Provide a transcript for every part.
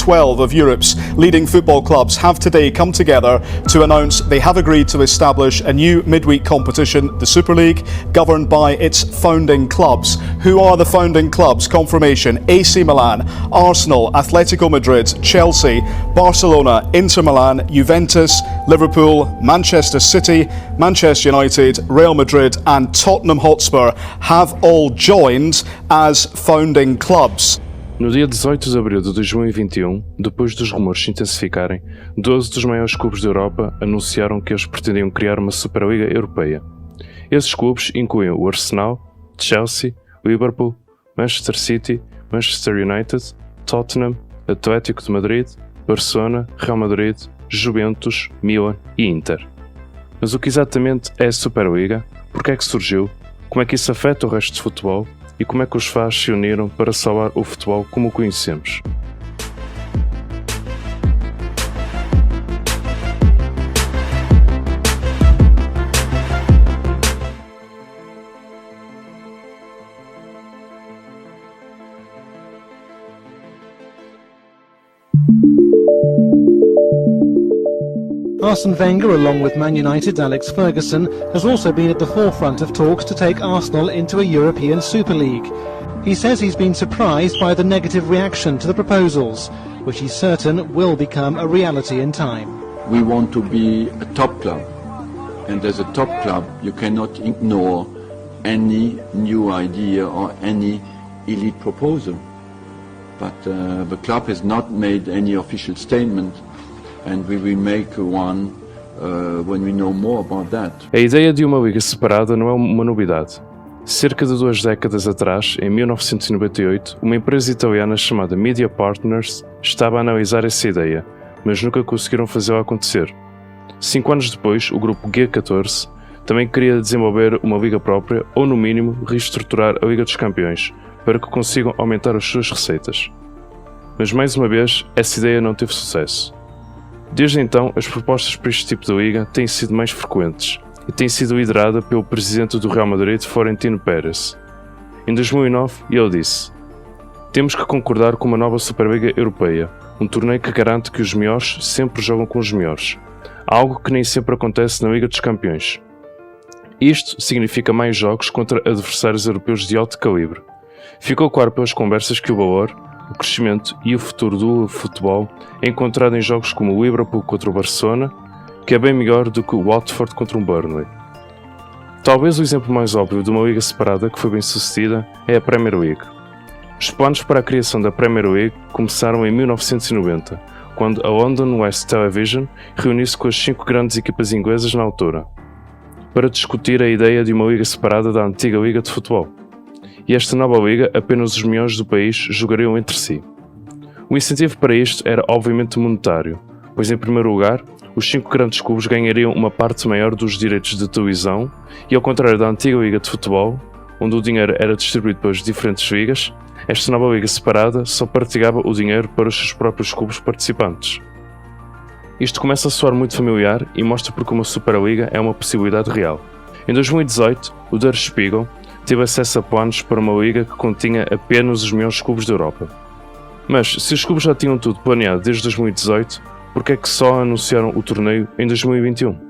12 of Europe's leading football clubs have today come together to announce they have agreed to establish a new midweek competition, the Super League, governed by its founding clubs. Who are the founding clubs? Confirmation: AC Milan, Arsenal, Atletico Madrid, Chelsea, Barcelona, Inter Milan, Juventus, Liverpool, Manchester City, Manchester United, Real Madrid and Tottenham Hotspur have all joined as founding clubs. No dia 18 de abril de 2021, depois dos rumores se intensificarem, 12 dos maiores clubes da Europa anunciaram que eles pretendiam criar uma Superliga Europeia. Esses clubes incluem o Arsenal, Chelsea, Liverpool, Manchester City, Manchester United, Tottenham, Atlético de Madrid, Barcelona, Real Madrid, Juventus, Milan e Inter. Mas o que exatamente é a Superliga? Porque é que surgiu? Como é que isso afeta o resto de futebol? E como é que os fãs se uniram para salvar o futebol como o conhecemos? Arsene Wenger, along with Man United's Alex Ferguson, has also been at the forefront of talks to take Arsenal into a European Super League. He says he's been surprised by the negative reaction to the proposals, which he's certain will become a reality in time. We want to be a top club, and as a top club you cannot ignore any new idea or any elite proposal. But the club has not made any official statement, and we will make one when we know more about that. A ideia de uma liga separada não é uma novidade. Cerca de 2 décadas atrás, em 1998, uma empresa italiana chamada Media Partners estava a analisar essa ideia, mas nunca conseguiram fazê-la acontecer. 5 anos depois, o grupo G14 também queria desenvolver uma liga própria ou, no mínimo, reestruturar a Liga dos Campeões para que consigam aumentar as suas receitas. Mas, mais uma vez, essa ideia não teve sucesso. Desde então, as propostas para este tipo de liga têm sido mais frequentes e têm sido liderada pelo presidente do Real Madrid, Florentino Pérez. Em 2009, ele disse: "Temos que concordar com uma nova Superliga Europeia, um torneio que garante que os melhores sempre jogam com os melhores, algo que nem sempre acontece na Liga dos Campeões. Isto significa mais jogos contra adversários europeus de alto calibre. Ficou claro pelas conversas que o valor, o crescimento e o futuro do futebol é encontrado em jogos como o Liverpool contra o Barcelona, que é bem melhor do que o Watford contra um Burnley." Talvez o exemplo mais óbvio de uma liga separada que foi bem sucedida é a Premier League. Os planos para a criação da Premier League começaram em 1990, quando a London West Television reuniu-se com as 5 grandes equipas inglesas na altura, para discutir a ideia de uma liga separada da antiga liga de futebol. E esta nova liga, apenas os melhores do país jogariam entre si. O incentivo para isto era obviamente monetário, pois em primeiro lugar, os 5 grandes clubes ganhariam uma parte maior dos direitos de televisão e, ao contrário da antiga liga de futebol, onde o dinheiro era distribuído pelas diferentes ligas, esta nova liga separada só partilhava o dinheiro para os seus próprios clubes participantes. Isto começa a soar muito familiar e mostra porque uma Superliga é uma possibilidade real. Em 2018, o Der Spiegel teve acesso a planos para uma liga que continha apenas os melhores clubes da Europa. Mas, se os clubes já tinham tudo planeado desde 2018, por que é que só anunciaram o torneio em 2021?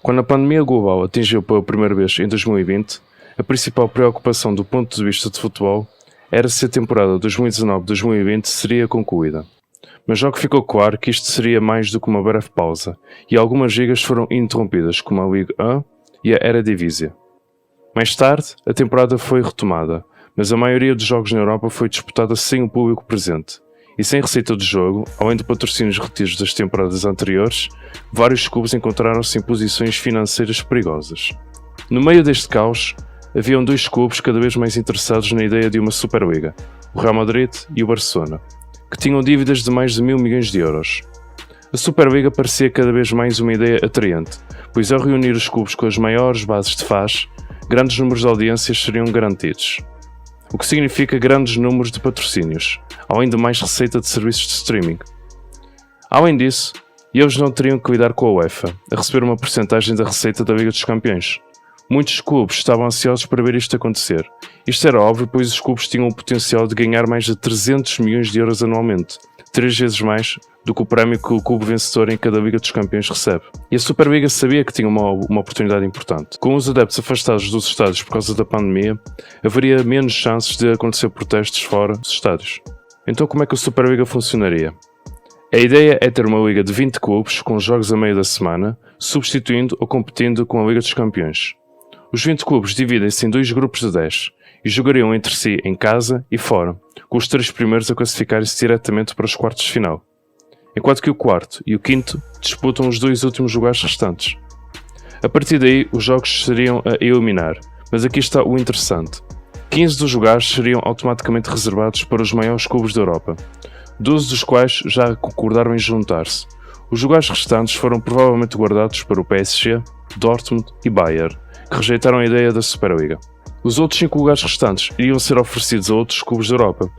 Quando a pandemia global atingiu pela primeira vez em 2020, a principal preocupação do ponto de vista de futebol era se a temporada 2019-2020 seria concluída. Mas logo ficou claro que isto seria mais do que uma breve pausa, e algumas ligas foram interrompidas, como a Ligue 1 e a Eredivisie. Mais tarde, a temporada foi retomada, mas a maioria dos jogos na Europa foi disputada sem o público presente. E sem receita de jogo, além de patrocínios retidos das temporadas anteriores, vários clubes encontraram-se em posições financeiras perigosas. No meio deste caos, haviam 2 clubes cada vez mais interessados na ideia de uma Superliga, o Real Madrid e o Barcelona, que tinham dívidas de mais de 1.000 milhões de euros. A Superliga parecia cada vez mais uma ideia atraente, pois ao reunir os clubes com as maiores bases de fãs, grandes números de audiências seriam garantidos, o que significa grandes números de patrocínios, além de mais receita de serviços de streaming. Além disso, eles não teriam que lidar com a UEFA, a receber uma porcentagem da receita da Liga dos Campeões. Muitos clubes estavam ansiosos para ver isto acontecer. Isto era óbvio, pois os clubes tinham o potencial de ganhar mais de 300 milhões de euros anualmente, 3 vezes mais do que o prémio que o clube vencedor em cada Liga dos Campeões recebe. E a Superliga sabia que tinha uma oportunidade importante. Com os adeptos afastados dos estádios por causa da pandemia, haveria menos chances de acontecer protestos fora dos estádios. Então como é que a Superliga funcionaria? A ideia é ter uma liga de 20 clubes com jogos a meio da semana, substituindo ou competindo com a Liga dos Campeões. Os 20 clubes dividem-se em 2 grupos de 10 e jogariam entre si em casa e fora, com os 3 primeiros a classificarem-se diretamente para os quartos de final, enquanto que o quarto e o quinto disputam os 2 últimos lugares restantes. A partir daí, os jogos seriam a eliminar, mas aqui está o interessante. 15 dos lugares seriam automaticamente reservados para os maiores clubes da Europa, 12 dos quais já concordaram em juntar-se. Os lugares restantes foram provavelmente guardados para o PSG, Dortmund e Bayern, que rejeitaram a ideia da Superliga. Os outros 5 lugares restantes iriam ser oferecidos a outros clubes da Europa.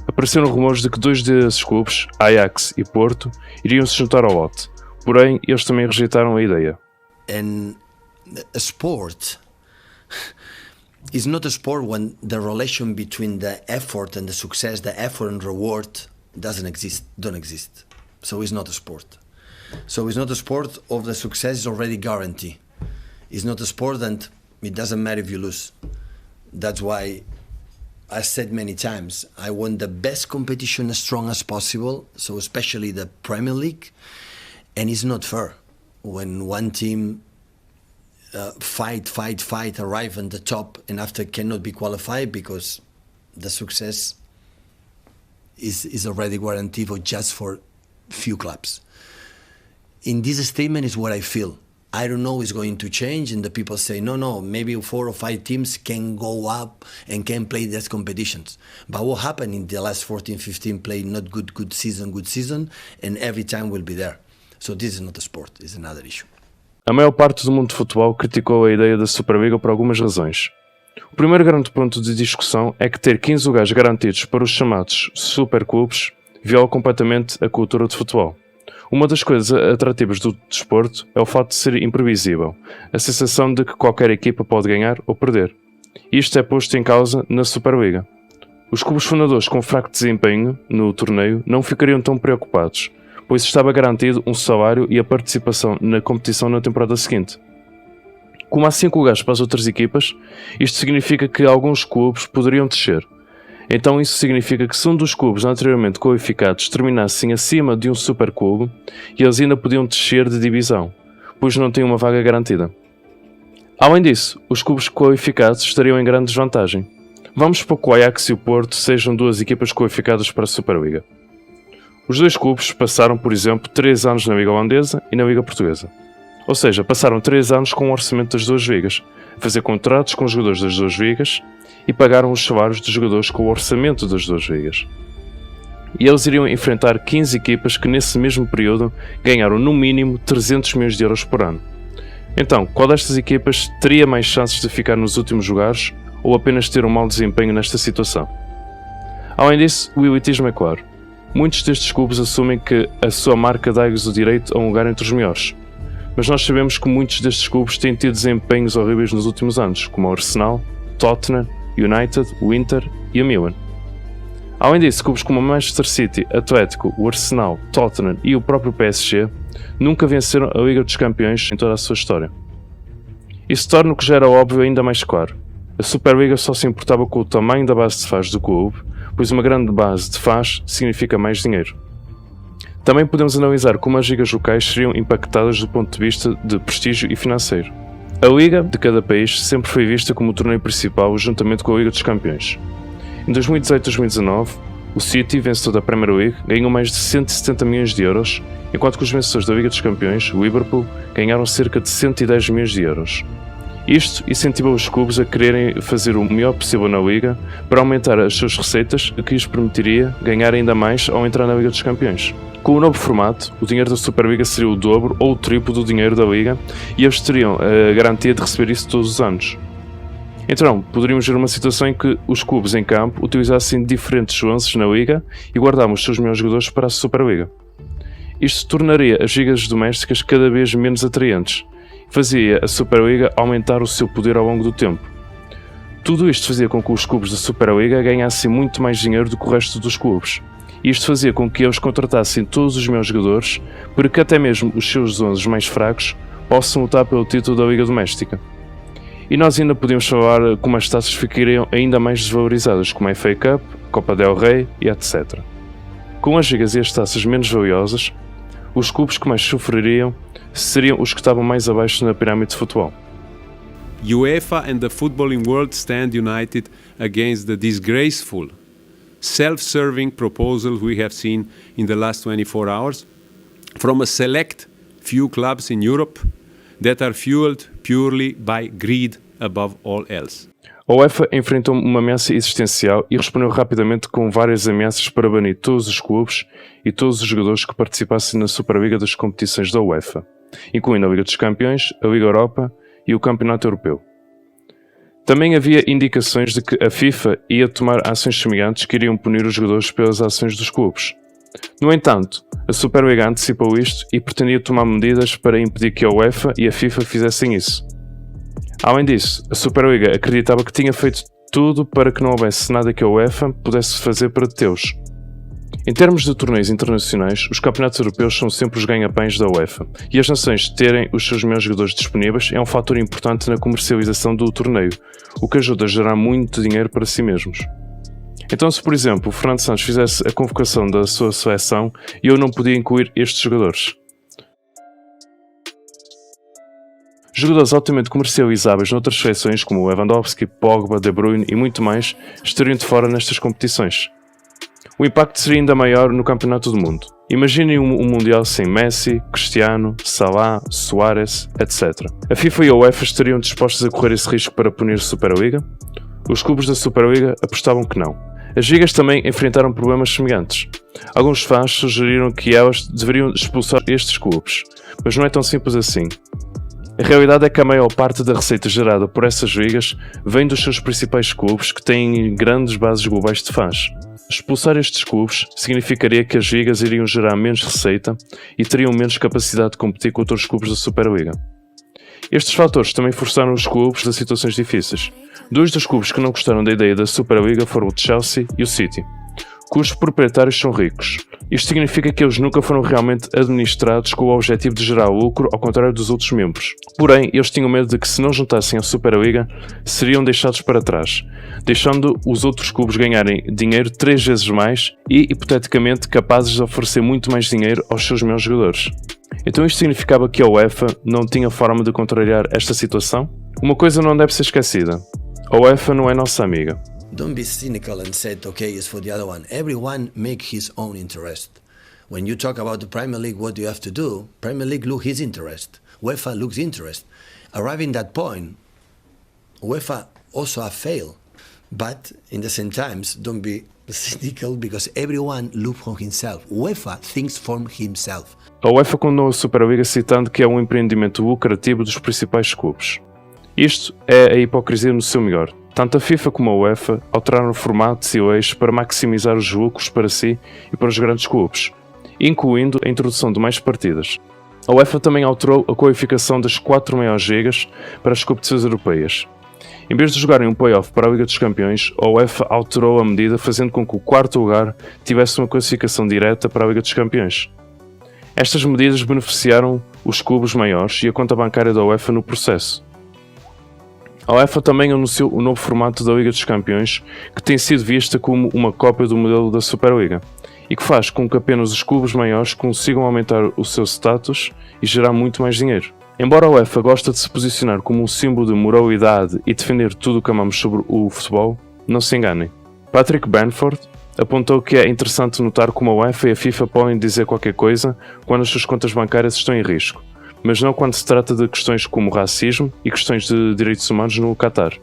Apareceram rumores de que 2 desses clubes, Ajax e Porto, iriam se juntar ao lote. Porém, eles também rejeitaram a ideia. And a sport is not a sport when the relation between the effort and the success, the effort and reward don't exist. So it's not a sport. So it's not a sport of the success is already guaranteed. It's not a sport and it doesn't matter if you lose. That's why I said many times, I want the best competition as strong as possible, so especially the Premier League, and it's not fair when one team fight, arrive on the top and after cannot be qualified because the success is already guaranteed for just for few clubs. In this statement is what I feel. I don't know it's going to change and the people say, no, maybe 4 or 5 teams can go up and can play these competitions. But what happened in the last 14, 15 played not good season, and every time will be there. So this is not a sport, it's another issue. A maior parte do mundo de futebol criticou a ideia da Superliga por algumas razões. O primeiro grande ponto de discussão é que ter 15 lugares garantidos para os chamados superclubes viola completamente a cultura de futebol. Uma das coisas atrativas do desporto é o fato de ser imprevisível, a sensação de que qualquer equipa pode ganhar ou perder. Isto é posto em causa na Superliga. Os clubes fundadores com fraco desempenho no torneio não ficariam tão preocupados, pois estava garantido um salário e a participação na competição na temporada seguinte. Como há 5 lugares para as outras equipas, isto significa que alguns clubes poderiam descer. Então isso significa que se um dos clubes anteriormente qualificados terminassem acima de um superclube, eles ainda podiam descer de divisão, pois não tinham uma vaga garantida. Além disso, os clubes qualificados estariam em grande desvantagem. Vamos supor que o Ajax e o Porto sejam 2 equipas qualificadas para a Superliga. Os 2 clubes passaram, por exemplo, 3 anos na Liga Holandesa e na Liga Portuguesa. Ou seja, passaram 3 anos com o orçamento das 2 ligas, fazer contratos com os jogadores das 2 ligas e pagaram os salários dos jogadores com o orçamento das 2 ligas. E eles iriam enfrentar 15 equipas que nesse mesmo período ganharam no mínimo 300 milhões de euros por ano. Então, qual destas equipas teria mais chances de ficar nos últimos lugares ou apenas ter um mau desempenho nesta situação? Além disso, o elitismo é claro. Muitos destes clubes assumem que a sua marca dá-lhes o direito a um lugar entre os melhores. Mas nós sabemos que muitos destes clubes têm tido desempenhos horríveis nos últimos anos, como o Arsenal, Tottenham, United, o Inter e o Milan. Além disso, clubes como o Manchester City, Atlético, o Arsenal, Tottenham e o próprio PSG nunca venceram a Liga dos Campeões em toda a sua história. Isso torna o que já era óbvio ainda mais claro. A Superliga só se importava com o tamanho da base de fãs do clube, pois uma grande base de fãs significa mais dinheiro. Também podemos analisar como as ligas locais seriam impactadas do ponto de vista de prestígio e financeiro. A Liga de cada país sempre foi vista como o torneio principal juntamente com a Liga dos Campeões. Em 2018-2019, o City, vencedor da Premier League, ganhou mais de 170 milhões de euros, enquanto que os vencedores da Liga dos Campeões, o Liverpool, ganharam cerca de 110 milhões de euros. Isto incentivou os clubes a quererem fazer o melhor possível na Liga para aumentar as suas receitas, o que lhes permitiria ganhar ainda mais ao entrar na Liga dos Campeões. Com o novo formato, o dinheiro da Superliga seria o dobro ou o triplo do dinheiro da Liga e eles teriam a garantia de receber isso todos os anos. Então, poderíamos ver uma situação em que os clubes em campo utilizassem diferentes nuances na Liga e guardavam os seus melhores jogadores para a Superliga. Isto tornaria as ligas domésticas cada vez menos atraentes e fazia a Superliga aumentar o seu poder ao longo do tempo. Tudo isto fazia com que os clubes da Superliga ganhassem muito mais dinheiro do que o resto dos clubes. Isto fazia com que eles contratassem todos os melhores jogadores, para que até mesmo os seus 11 mais fracos possam lutar pelo título da Liga Doméstica. E nós ainda podemos falar como as taças ficariam ainda mais desvalorizadas, como a FA Cup, Copa del Rey e etc. Com as ligas e as taças menos valiosas, os clubes que mais sofreriam seriam os que estavam mais abaixo na pirâmide de futebol. UEFA and the footballing world stand united against the disgraceful, self-serving proposals we have seen in the last 24 hours from a select few clubs in Europe that are fueled purely by greed above all else. A UEFA enfrentou uma ameaça existencial e respondeu rapidamente com várias ameaças para banir todos os clubes e todos os jogadores que participassem na Superliga das competições da UEFA, incluindo a Liga dos Campeões, a Liga Europa e o Campeonato Europeu. Também havia indicações de que a FIFA ia tomar ações semelhantes que iriam punir os jogadores pelas ações dos clubes. No entanto, a Superliga antecipou isto e pretendia tomar medidas para impedir que a UEFA e a FIFA fizessem isso. Além disso, a Superliga acreditava que tinha feito tudo para que não houvesse nada que a UEFA pudesse fazer para detê-los. Em termos de torneios internacionais, os campeonatos europeus são sempre os ganha-pães da UEFA, e as nações terem os seus melhores jogadores disponíveis é um fator importante na comercialização do torneio, o que ajuda a gerar muito dinheiro para si mesmos. Então, se por exemplo o Fernando Santos fizesse a convocação da sua seleção, eu não podia incluir estes jogadores. Jogadores altamente comercializáveis noutras seleções como Lewandowski, Pogba, De Bruyne e muito mais estariam de fora nestas competições. O impacto seria ainda maior no Campeonato do Mundo. Imaginem um Mundial sem Messi, Cristiano, Salah, Suárez, etc. A FIFA e a UEFA estariam dispostos a correr esse risco para punir a Superliga? Os clubes da Superliga apostavam que não. As ligas também enfrentaram problemas semelhantes. Alguns fãs sugeriram que elas deveriam expulsar estes clubes, mas não é tão simples assim. A realidade é que a maior parte da receita gerada por essas ligas vem dos seus principais clubes que têm grandes bases globais de fãs. Expulsar estes clubes significaria que as ligas iriam gerar menos receita e teriam menos capacidade de competir com outros clubes da Superliga. Estes fatores também forçaram os clubes a situações difíceis. Dois dos clubes que não gostaram da ideia da Superliga foram o Chelsea e o City, cujos proprietários são ricos. Isto significa que eles nunca foram realmente administrados com o objetivo de gerar lucro, ao contrário dos outros membros. Porém, eles tinham medo de que, se não juntassem à Superliga, seriam deixados para trás, deixando os outros clubes ganharem dinheiro 3 vezes mais e, hipoteticamente, capazes de oferecer muito mais dinheiro aos seus melhores jogadores. Então isto significava que a UEFA não tinha forma de contrariar esta situação? Uma coisa não deve ser esquecida: a UEFA não é nossa amiga. Don't be cynical and say, okay, it's for the other one. Everyone make his own interest. When you talk about the Premier League, what do you have to do? Premier League look his interest. UEFA looks interest. Arriving that point, UEFA also have failed. But in the same times, don't be cynical because everyone looks for himself. UEFA thinks for himself. A UEFA condenou a Superliga citando que é um empreendimento lucrativo dos principais clubes. Isto é a hipocrisia no seu melhor. Tanto a FIFA como a UEFA alteraram formatos e leis para maximizar os lucros para si e para os grandes clubes, incluindo a introdução de mais partidas. A UEFA também alterou a qualificação das 4 maiores ligas para as competições europeias. Em vez de jogarem um play-off para a Liga dos Campeões, a UEFA alterou a medida, fazendo com que o quarto lugar tivesse uma classificação direta para a Liga dos Campeões. Estas medidas beneficiaram os clubes maiores e a conta bancária da UEFA no processo. A UEFA também anunciou o novo formato da Liga dos Campeões, que tem sido vista como uma cópia do modelo da Superliga, e que faz com que apenas os clubes maiores consigam aumentar o seu status e gerar muito mais dinheiro. Embora a UEFA goste de se posicionar como um símbolo de moralidade e defender tudo o que amamos sobre o futebol, não se enganem. Patrick Bamford apontou que é interessante notar como a UEFA e a FIFA podem dizer qualquer coisa quando as suas contas bancárias estão em risco, mas não quando se trata de questões como racismo e questões de direitos humanos no Qatar.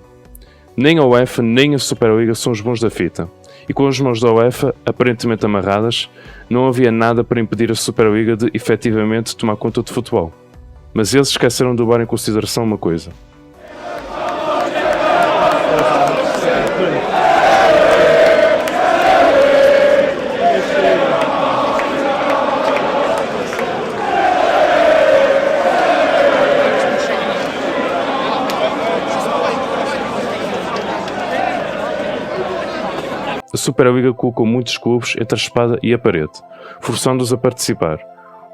Nem a UEFA nem a Superliga são os bons da fita, e com as mãos da UEFA aparentemente amarradas, não havia nada para impedir a Superliga de efetivamente tomar conta de futebol. Mas eles esqueceram de levar em consideração uma coisa. A Superliga colocou muitos clubes entre a espada e a parede, forçando-os a participar.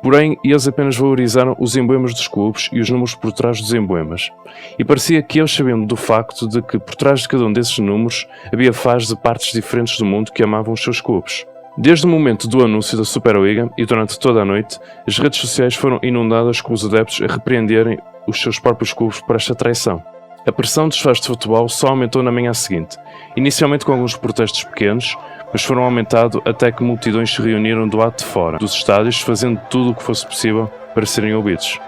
Porém, eles apenas valorizaram os emblemas dos clubes e os números por trás dos emblemas. E parecia que eles sabiam do facto de que por trás de cada um desses números havia fãs de partes diferentes do mundo que amavam os seus clubes. Desde o momento do anúncio da Superliga e durante toda a noite, as redes sociais foram inundadas com os adeptos a repreenderem os seus próprios clubes por esta traição. A pressão dos fãs de futebol só aumentou na manhã seguinte, inicialmente com alguns protestos pequenos, mas foram aumentando até que multidões se reuniram do lado de fora dos estádios, fazendo tudo o que fosse possível para serem ouvidos.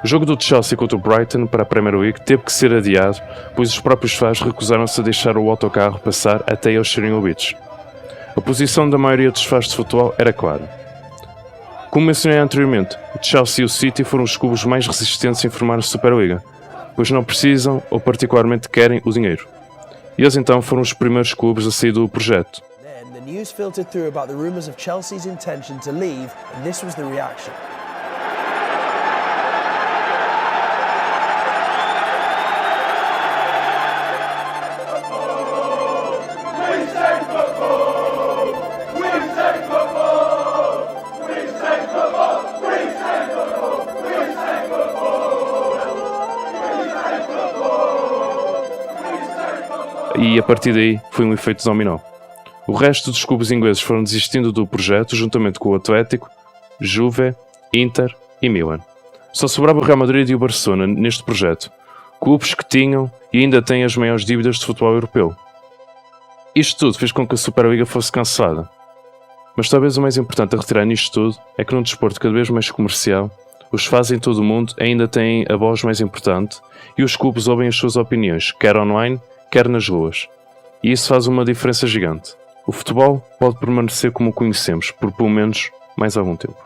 O jogo do Chelsea contra o Brighton para a Premier League teve que ser adiado, pois os próprios fãs recusaram-se a deixar o autocarro passar até eles serem ouvidos. A posição da maioria dos fãs de futebol era clara. Como mencionei anteriormente, o Chelsea e o City foram os clubes mais resistentes em formar a Superliga, pois não precisam ou particularmente querem o dinheiro. E eles então foram os primeiros clubes a sair do projeto. Then the news filtered through about the rumours of Chelsea's intention to leave, and this was the reaction. E a partir daí foi um efeito dominó. O resto dos clubes ingleses foram desistindo do projeto juntamente com o Atlético, Juve, Inter e Milan. Só sobrava o Real Madrid e o Barcelona neste projeto, clubes que tinham e ainda têm as maiores dívidas de futebol europeu. Isto tudo fez com que a Superliga fosse cancelada. Mas talvez o mais importante a retirar nisto tudo é que num desporto cada vez mais comercial, os fãs em todo o mundo ainda têm a voz mais importante e os clubes ouvem as suas opiniões, quer online, quer nas ruas. E isso faz uma diferença gigante. O futebol pode permanecer como o conhecemos por pelo menos mais algum tempo.